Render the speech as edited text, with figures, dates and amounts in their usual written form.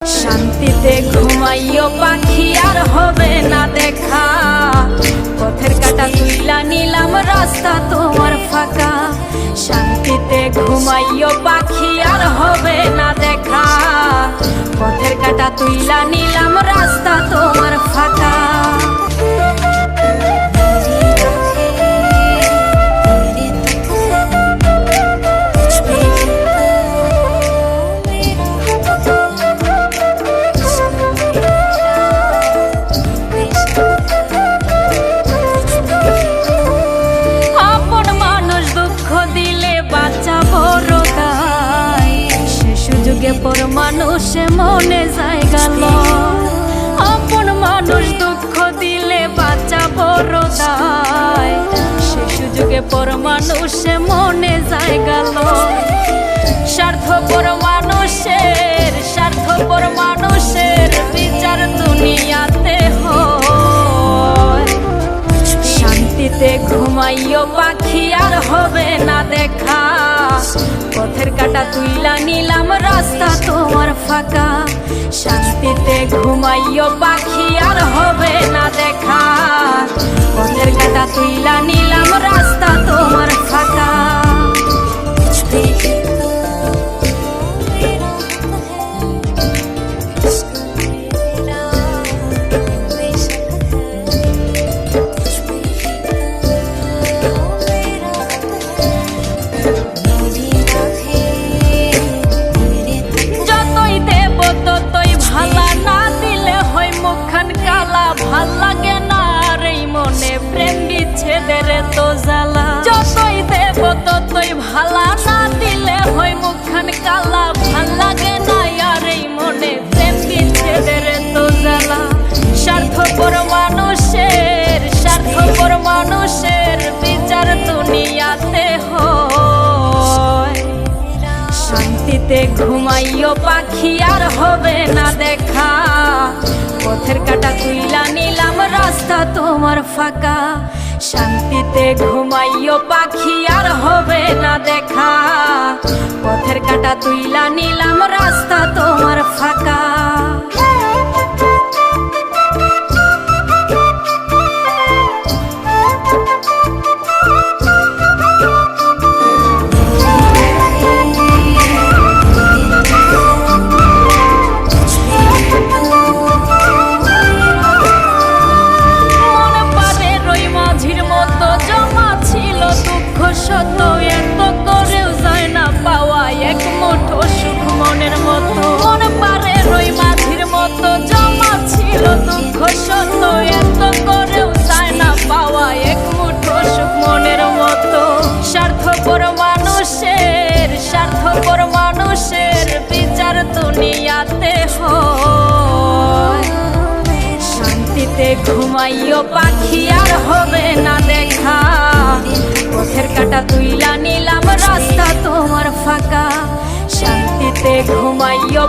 শান্তিতে ঘুমাইও পাখি আর হবে না দেখা, পথের কাটা তুইলা নিলাম রাস্তা তোমার ফাঁকা। শান্তিতে ঘুমাইও পাখি আর হবে না দেখা, পথের কাটা তুইলা নিলাম রাস্তা তোমার ফাঁকা। পর মানুষে মনে জায়গা লয়, আপন মানুষ দুঃখ দিলে বাঁচা বড় দায়। সে সুযোগে পর মানুষে মনে জায়গা লয়, স্বার্থপর মানুষের বিচার দুনিয়াতে হয়। শান্তিতে ঘুমাইও পাখি আর হবে না দেখা, পথের কাটা তুইলা নিলাম রাস্তা তোমার ফাঁকা। শান্তিতে ঘুমাইও পাখি আর হবে না দেখা, পথের কাটা তুইলা নিলাম রাস্তা তোমার ফাঁকা। ভাল লাগে না রে মনে প্রেম বিচ্ছেদের তো জ্বালা, যতই দেব ততই ভালা না দিলে হয় মুখখান কালা। ভাল লাগে না আর এই মনে প্রেম বিচ্ছেদের তো জ্বালা, স্বার্থপর মানুষের বিচার দুনিয়াতে হয়। শান্তিতে ঘুমাইও পাখি আর হবে না দেখা, পথের কাটা তুইলা নিলাম রাস্তা তোমার ফাঁকা। শান্তিতে ঘুমাইও পাখি আর হবে না দেখা, পথের কাটা তুইলা নিলাম রাস্তা তোমার ফাঁকা। এত করেও যায় না পাওয়া এক মুঠো সুখ মনের মতো, মন পারে রই মাঝির মতো জমা ছিল দুঃখ সত্য। এত করেও যায় না পাওয়া এক মুঠো সুখ মনের মতো, স্বার্থপর মানুষের বিচার দুনিয়াতে হয়। শান্তিতে ঘুমাইও পাখি আর হবে না দেখা, পথের কাটা তুইলা নিলাম রাস্তা তোমার ফাঁকা। শান্তিতে ঘুমাইও